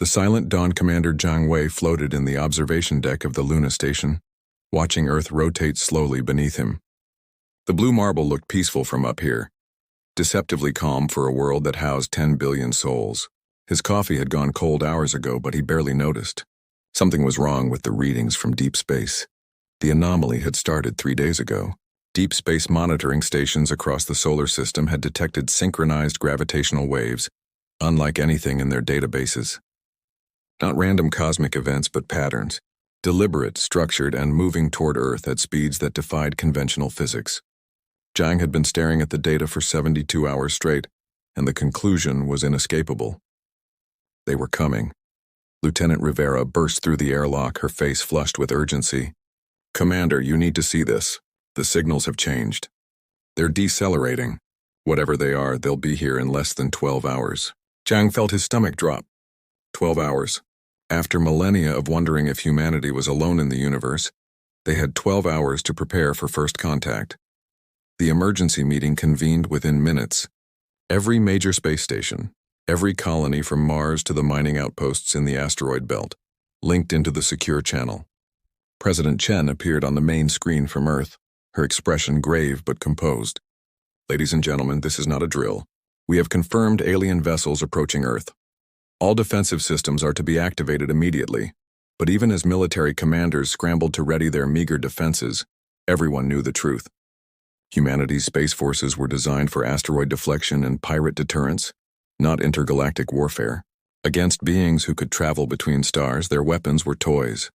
The silent Dawn Commander Jiang Wei floated in the observation deck of the Luna station, watching Earth rotate slowly beneath him. The blue marble looked peaceful from up here, deceptively calm for a world that housed 10 billion souls. His coffee had gone cold hours ago, but he barely noticed. Something was wrong with the readings from deep space. The anomaly had started 3 days ago. Deep space monitoring stations across the solar system had detected synchronized gravitational waves, unlike anything in their databases. Not random cosmic events, but patterns, deliberate, structured, and moving toward Earth at speeds that defied conventional physics. Jiang had been staring at the data for 72 hours straight, and the conclusion was inescapable. They were coming. Lieutenant Rivera burst through the airlock, her face flushed with urgency. "Commander, you need to see this. The signals have changed. They're decelerating. Whatever they are, they'll be here in less than 12 hours. Jiang felt his stomach drop. 12 hours. After millennia of wondering if humanity was alone in the universe, they had 12 hours to prepare for first contact. The emergency meeting convened within minutes. Every major space station, every colony from Mars to the mining outposts in the asteroid belt, linked into the secure channel. President Chen appeared on the main screen from Earth, her expression grave but composed. "Ladies and gentlemen, this is not a drill. We have confirmed alien vessels approaching Earth. All defensive systems are to be activated immediately, but even as military commanders scrambled to ready their meager defenses, everyone knew the truth. Humanity's space forces were designed for asteroid deflection and pirate deterrence, not intergalactic warfare. Against beings who could travel between stars, their weapons were toys."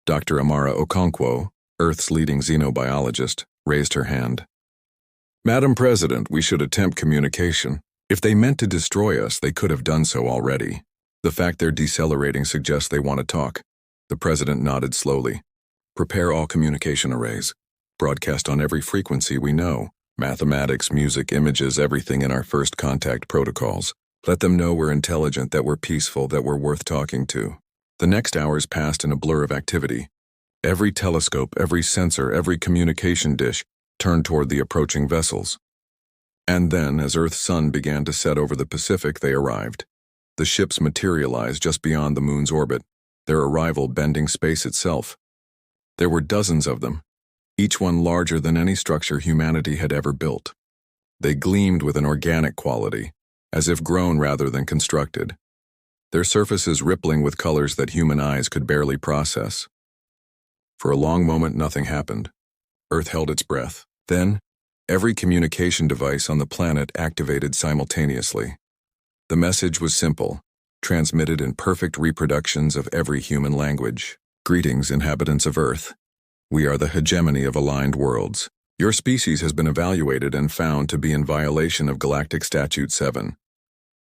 Dr. Amara Okonkwo, Earth's leading xenobiologist, raised her hand. "Madam President, we should attempt communication. If they meant to destroy us, they could have done so already. The fact they're decelerating suggests they want to talk." The president nodded slowly. "Prepare all communication arrays. Broadcast on every frequency we know. Mathematics, music, images, everything in our first contact protocols. Let them know we're intelligent, that we're peaceful, that we're worth talking to." The next hours passed in a blur of activity. Every telescope, every sensor, every communication dish turned toward the approaching vessels. And then, as Earth's sun began to set over the Pacific, they arrived. The ships materialized just beyond the moon's orbit, their arrival bending space itself. There were dozens of them, each one larger than any structure humanity had ever built. They gleamed with an organic quality, as if grown rather than constructed, their surfaces rippling with colors that human eyes could barely process. For a long moment, nothing happened. Earth held its breath. Then, every communication device on the planet activated simultaneously. The message was simple, transmitted in perfect reproductions of every human language. "Greetings, inhabitants of Earth. We are the hegemony of aligned worlds. Your species has been evaluated and found to be in violation of Galactic Statute 7.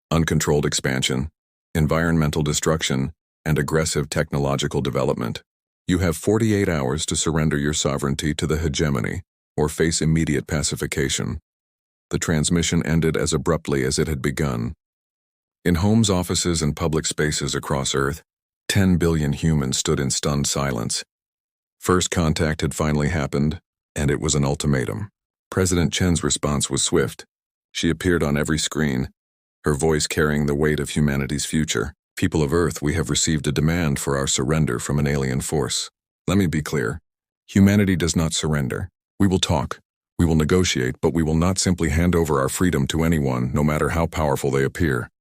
Uncontrolled expansion, environmental destruction, and aggressive technological development. You have 48 hours to surrender your sovereignty to the hegemony or face immediate pacification." The transmission ended as abruptly as it had begun. In homes, offices, and public spaces across Earth, 10 billion humans stood in stunned silence. First contact had finally happened, and it was an ultimatum. President Chen's response was swift. She appeared on every screen, her voice carrying the weight of humanity's future. "People of Earth, we have received a demand for our surrender from an alien force. Let me be clear. Humanity does not surrender. We will talk. We will negotiate, but we will not simply hand over our freedom to anyone, no matter how powerful they appear."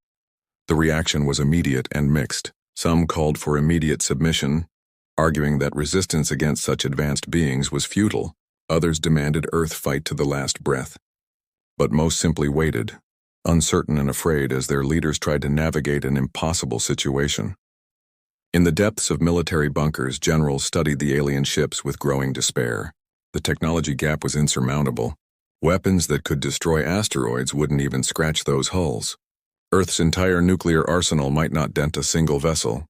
The reaction was immediate and mixed. Some called for immediate submission, arguing that resistance against such advanced beings was futile. Others demanded Earth fight to the last breath. But most simply waited, uncertain and afraid as their leaders tried to navigate an impossible situation. In the depths of military bunkers, generals studied the alien ships with growing despair. The technology gap was insurmountable. Weapons that could destroy asteroids wouldn't even scratch those hulls. Earth's entire nuclear arsenal might not dent a single vessel.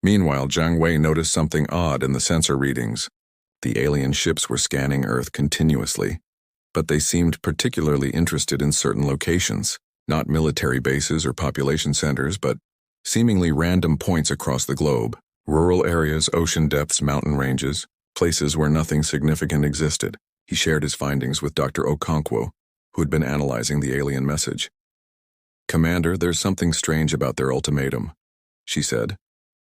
Meanwhile, Jiang Wei noticed something odd in the sensor readings. The alien ships were scanning Earth continuously, but they seemed particularly interested in certain locations, not military bases or population centers, but seemingly random points across the globe. Rural areas, ocean depths, mountain ranges, places where nothing significant existed. He shared his findings with Dr. Okonkwo, who had been analyzing the alien message. "Commander, there's something strange about their ultimatum. she said,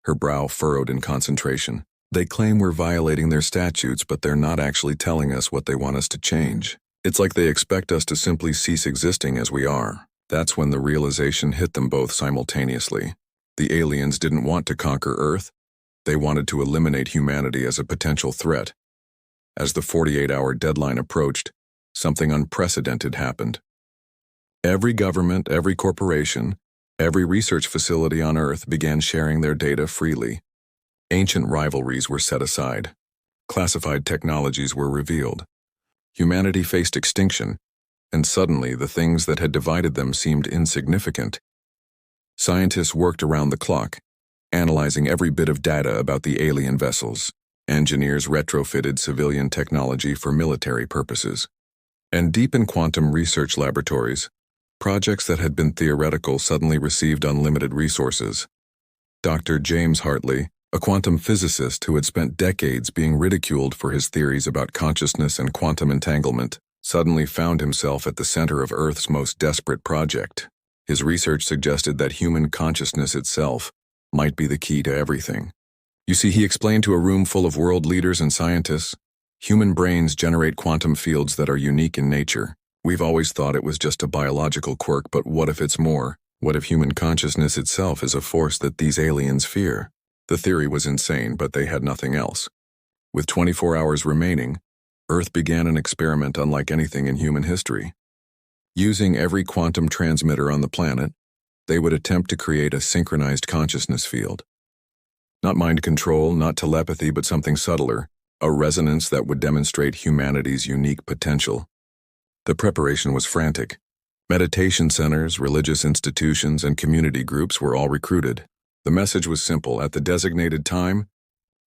her brow furrowed in concentration. They claim we're violating their statutes, but they're not actually telling us what they want us to change. It's like they expect us to simply cease existing as we are. That's when the realization hit them both simultaneously. The aliens didn't want to conquer Earth. They wanted to eliminate humanity as a potential threat. As the 48-hour deadline approached, something unprecedented happened. Every government, every corporation, every research facility on Earth began sharing their data freely. Ancient rivalries were set aside. Classified technologies were revealed. Humanity faced extinction, and suddenly the things that had divided them seemed insignificant. Scientists worked around the clock, analyzing every bit of data about the alien vessels. Engineers retrofitted civilian technology for military purposes. And deep in quantum research laboratories, projects that had been theoretical suddenly received unlimited resources. Dr. James Hartley, a quantum physicist who had spent decades being ridiculed for his theories about consciousness and quantum entanglement, suddenly found himself at the center of Earth's most desperate project. His research suggested that human consciousness itself might be the key to everything. You see, he explained to a room full of world leaders and scientists, human brains generate quantum fields that are unique in nature. We've always thought it was just a biological quirk, but what if it's more? What if human consciousness itself is a force that these aliens fear? The theory was insane, but they had nothing else. With 24 hours remaining, Earth began an experiment unlike anything in human history. Using every quantum transmitter on the planet, they would attempt to create a synchronized consciousness field. Not mind control, not telepathy, but something subtler, a resonance that would demonstrate humanity's unique potential. The preparation was frantic. Meditation centers, religious institutions, and community groups were all recruited. The message was simple. At the designated time,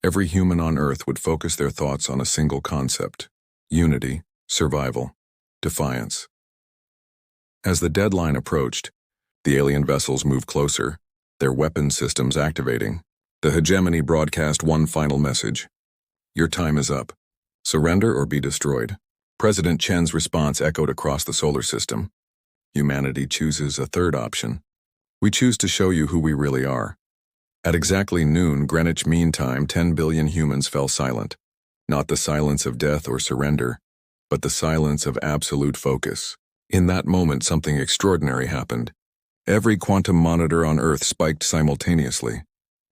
every human on Earth would focus their thoughts on a single concept: unity, survival, defiance. As the deadline approached, the alien vessels moved closer, their weapon systems activating. The hegemony broadcast one final message: your time is up. Surrender or be destroyed. President Chen's response echoed across the solar system. Humanity chooses a third option. We choose to show you who we really are. At exactly noon Greenwich Mean Time, 10 billion humans fell silent. Not the silence of death or surrender, but the silence of absolute focus. In that moment, something extraordinary happened. Every quantum monitor on Earth spiked simultaneously.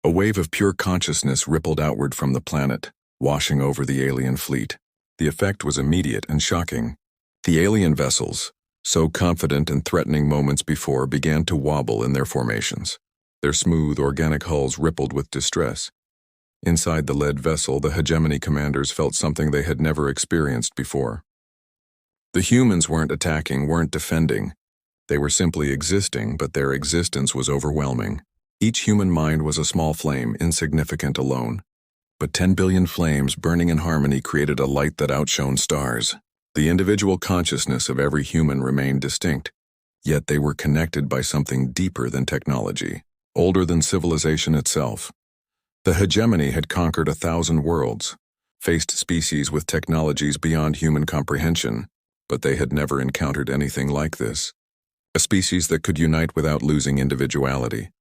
A wave of pure consciousness rippled outward from the planet, washing over the alien fleet. The effect was immediate and shocking. The alien vessels, so confident and threatening moments before, began to wobble in their formations. Their smooth, organic hulls rippled with distress. Inside the lead vessel, the hegemony commanders felt something they had never experienced before. The humans weren't attacking, weren't defending. They were simply existing, but their existence was overwhelming. Each human mind was a small flame, insignificant alone. But 10 billion flames burning in harmony created a light that outshone stars. The individual consciousness of every human remained distinct, yet they were connected by something deeper than technology, older than civilization itself. The hegemony had conquered 1,000 worlds, faced species with technologies beyond human comprehension, but they had never encountered anything like this. A species that could unite without losing individuality,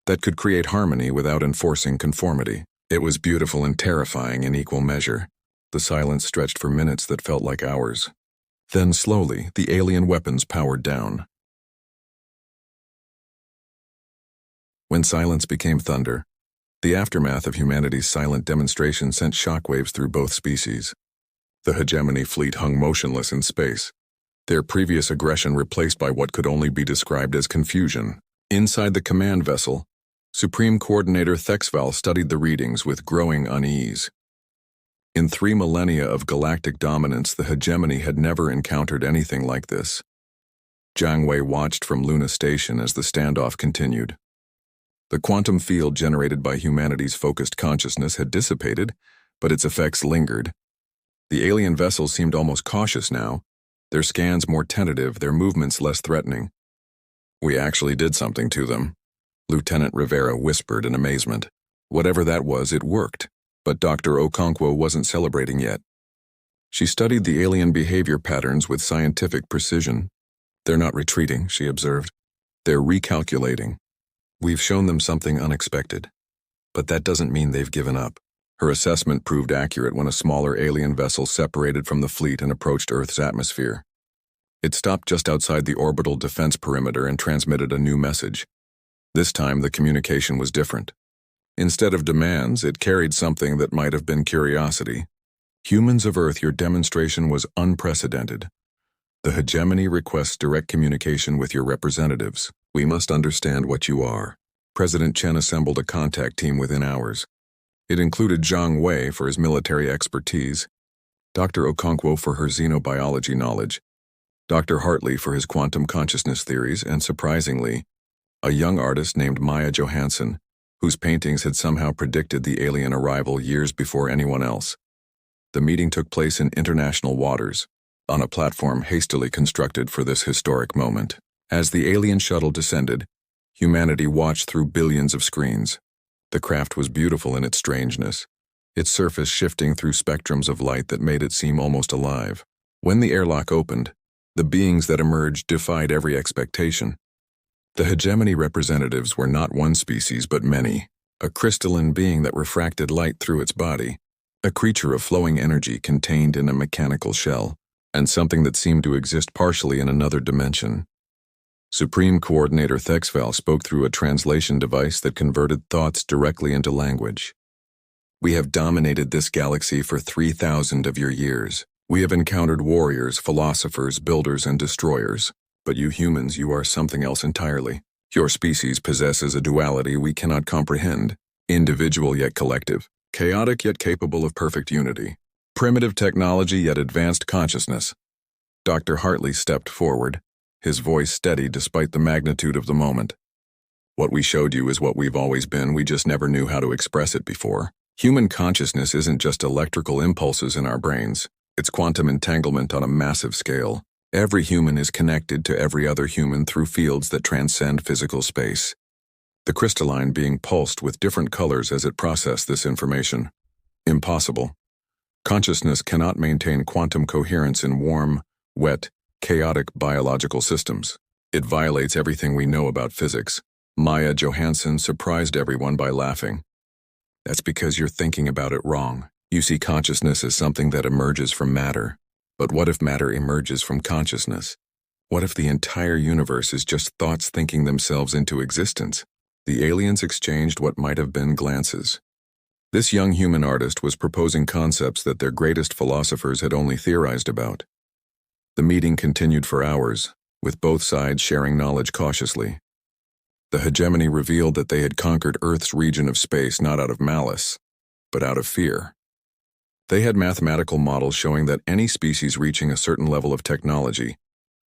that could create harmony without enforcing conformity. It was beautiful and terrifying in equal measure. The silence stretched for minutes that felt like hours. Then slowly, the alien weapons powered down. When silence became thunder, the aftermath of humanity's silent demonstration sent shockwaves through both species. The hegemony fleet hung motionless in space, their previous aggression replaced by what could only be described as confusion. Inside the command vessel, Supreme Coordinator Thexval studied the readings with growing unease. In 3 millennia of galactic dominance, the hegemony had never encountered anything like this. Jiang Wei watched from Luna Station as the standoff continued. The quantum field generated by humanity's focused consciousness had dissipated, but its effects lingered. The alien vessels seemed almost cautious now, their scans more tentative, their movements less threatening. We actually did something to them, Lieutenant Rivera whispered in amazement. Whatever that was, it worked, but Dr. Okonkwo wasn't celebrating yet. She studied the alien behavior patterns with scientific precision. They're not retreating, she observed. They're recalculating. We've shown them something unexpected. But that doesn't mean they've given up. Her assessment proved accurate when a smaller alien vessel separated from the fleet and approached Earth's atmosphere. It stopped just outside the orbital defense perimeter and transmitted a new message. This time, the communication was different. Instead of demands, it carried something that might have been curiosity. Humans of Earth, your demonstration was unprecedented. The hegemony requests direct communication with your representatives. We must understand what you are. President Chen assembled a contact team within hours. It included Zhang Wei for his military expertise, Dr. Okonkwo for her xenobiology knowledge, Dr. Hartley for his quantum consciousness theories, and surprisingly, a young artist named Maya Johansson, whose paintings had somehow predicted the alien arrival years before anyone else. The meeting took place in international waters, on a platform hastily constructed for this historic moment. As the alien shuttle descended, humanity watched through billions of screens. The craft was beautiful in its strangeness, its surface shifting through spectrums of light that made it seem almost alive. When the airlock opened, the beings that emerged defied every expectation. The hegemony representatives were not one species but many, a crystalline being that refracted light through its body, a creature of flowing energy contained in a mechanical shell, and something that seemed to exist partially in another dimension. Supreme Coordinator Thexval spoke through a translation device that converted thoughts directly into language. We have dominated this galaxy for 3,000 of your years. We have encountered warriors, philosophers, builders, and destroyers. But you humans, you are something else entirely. Your species possesses a duality we cannot comprehend, individual yet collective, chaotic yet capable of perfect unity, primitive technology yet advanced consciousness. Dr. Hartley stepped forward, his voice steady despite the magnitude of the moment. What we showed you is what we've always been, we just never knew how to express it before. Human consciousness isn't just electrical impulses in our brains, it's quantum entanglement on a massive scale. Every human is connected to every other human through fields that transcend physical space. The crystalline being pulsed with different colors as it processed this information. Impossible. Consciousness cannot maintain quantum coherence in warm, wet, chaotic biological systems. It violates everything we know about physics. Maya Johansson surprised everyone by laughing. That's because you're thinking about it wrong. You see consciousness as something that emerges from matter. But what if matter emerges from consciousness? What if the entire universe is just thoughts thinking themselves into existence? The aliens exchanged what might have been glances. This young human artist was proposing concepts that their greatest philosophers had only theorized about. The meeting continued for hours, with both sides sharing knowledge cautiously. The hegemony revealed that they had conquered Earth's region of space not out of malice, but out of fear. They had mathematical models showing that any species reaching a certain level of technology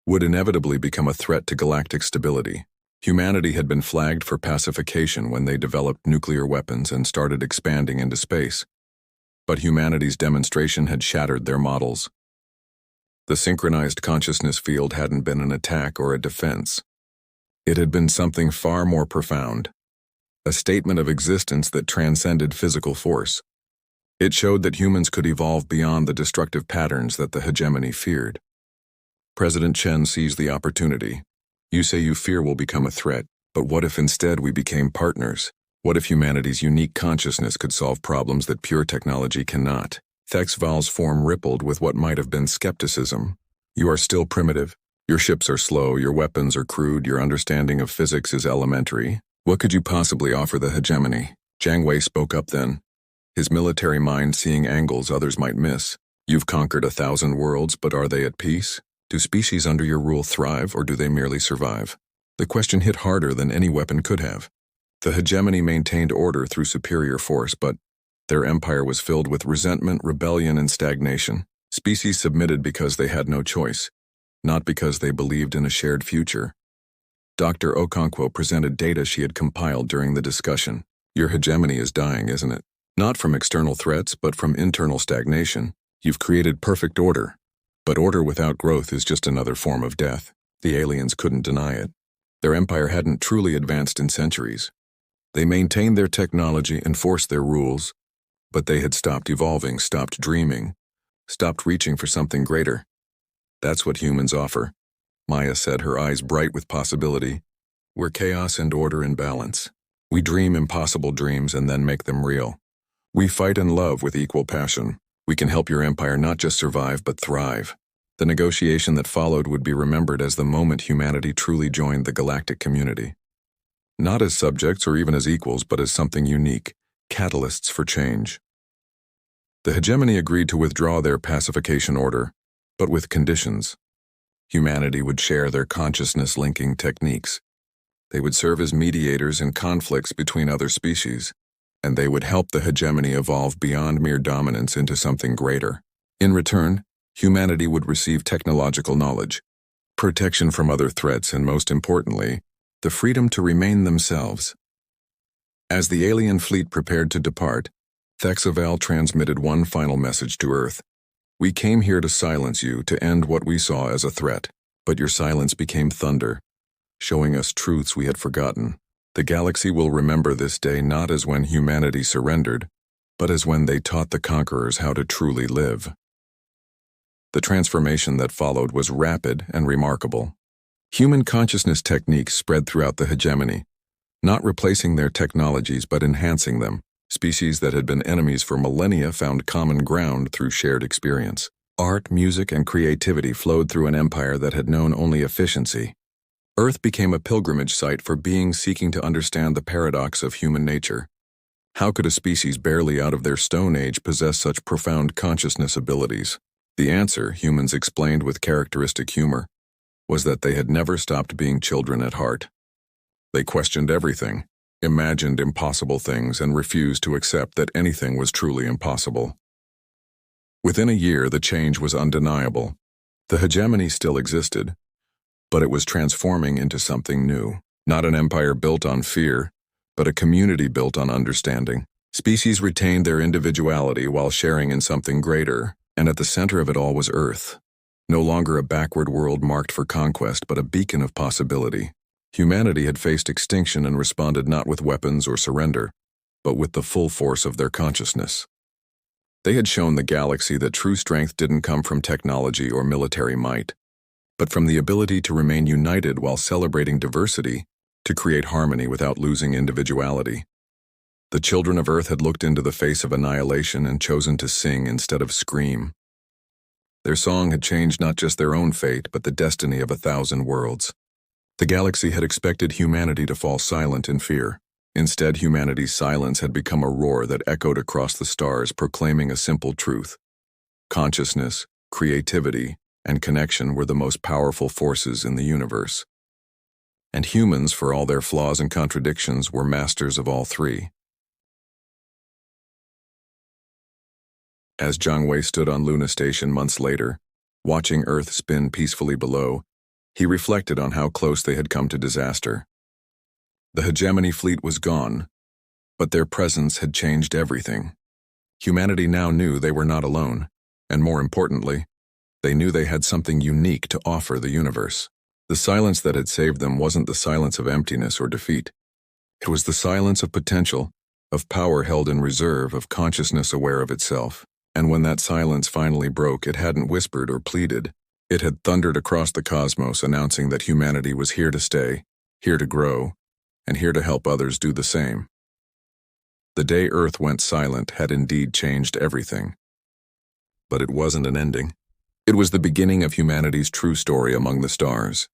would inevitably become a threat to galactic stability. Humanity had been flagged for pacification when they developed nuclear weapons and started expanding into space. But humanity's demonstration had shattered their models. The synchronized consciousness field hadn't been an attack or a defense. It had been something far more profound, a statement of existence that transcended physical force. It showed that humans could evolve beyond the destructive patterns that the hegemony feared. President Chen seized the opportunity. You say you fear will become a threat, but what if instead we became partners? What if humanity's unique consciousness could solve problems that pure technology cannot? Thexval's form rippled with what might have been skepticism. You are still primitive. Your ships are slow, your weapons are crude, your understanding of physics is elementary. What could you possibly offer the hegemony? Zhang Wei spoke up then, his military mind seeing angles others might miss. You've conquered 1,000 worlds, but are they at peace? Do species under your rule thrive, or do they merely survive? The question hit harder than any weapon could have. The hegemony maintained order through superior force, but their empire was filled with resentment, rebellion, and stagnation. Species submitted because they had no choice, not because they believed in a shared future. Dr. Okonkwo presented data she had compiled during the discussion. Your hegemony is dying, isn't it? Not from external threats, but from internal stagnation. You've created perfect order. But order without growth is just another form of death. The aliens couldn't deny it. Their empire hadn't truly advanced in centuries. They maintained their technology, enforced their rules, but they had stopped evolving, stopped dreaming, stopped reaching for something greater. That's what humans offer, Maya said, her eyes bright with possibility. We're chaos and order in balance. We dream impossible dreams and then make them real. We fight and love with equal passion. We can help your empire not just survive but thrive. The negotiation that followed would be remembered as the moment humanity truly joined the galactic community. Not as subjects or even as equals, but as something unique, catalysts for change. The hegemony agreed to withdraw their pacification order, but with conditions. Humanity would share their consciousness-linking techniques. They would serve as mediators in conflicts between other species, and they would help the hegemony evolve beyond mere dominance into something greater. In return, humanity would receive technological knowledge, protection from other threats, and most importantly, the freedom to remain themselves. As the alien fleet prepared to depart, Thexavel transmitted one final message to Earth. We came here to silence you, to end what we saw as a threat, but your silence became thunder, showing us truths we had forgotten. The galaxy will remember this day not as when humanity surrendered, but as when they taught the conquerors how to truly live. The transformation that followed was rapid and remarkable. Human consciousness techniques spread throughout the hegemony, not replacing their technologies but enhancing them. Species that had been enemies for millennia found common ground through shared experience. Art, music, and creativity flowed through an empire that had known only efficiency. Earth became a pilgrimage site for beings seeking to understand the paradox of human nature. How could a species barely out of their Stone Age possess such profound consciousness abilities? The answer, humans explained with characteristic humor, was that they had never stopped being children at heart. They questioned everything, imagined impossible things, and refused to accept that anything was truly impossible. Within a year, the change was undeniable. The hegemony still existed, but it was transforming into something new. Not an empire built on fear, but a community built on understanding. Species retained their individuality while sharing in something greater, and at the center of it all was Earth. No longer a backward world marked for conquest, but a beacon of possibility. Humanity had faced extinction and responded not with weapons or surrender, but with the full force of their consciousness. They had shown the galaxy that true strength didn't come from technology or military might, but from the ability to remain united while celebrating diversity, to create harmony without losing individuality. The children of Earth had looked into the face of annihilation and chosen to sing instead of scream. Their song had changed not just their own fate, but the destiny of 1,000 worlds. The galaxy had expected humanity to fall silent in fear. Instead, humanity's silence had become a roar that echoed across the stars, proclaiming a simple truth. Consciousness, creativity, and connection were the most powerful forces in the universe. And humans, for all their flaws and contradictions, were masters of all three. As Jiang Wei stood on Luna Station months later, watching Earth spin peacefully below, he reflected on how close they had come to disaster. The hegemony fleet was gone, but their presence had changed everything. Humanity now knew they were not alone, and more importantly, they knew they had something unique to offer the universe. The silence that had saved them wasn't the silence of emptiness or defeat. It was the silence of potential, of power held in reserve, of consciousness aware of itself. And when that silence finally broke, it hadn't whispered or pleaded. It had thundered across the cosmos, announcing that humanity was here to stay, here to grow, and here to help others do the same. The day Earth went silent had indeed changed everything. But it wasn't an ending. It was the beginning of humanity's true story among the stars.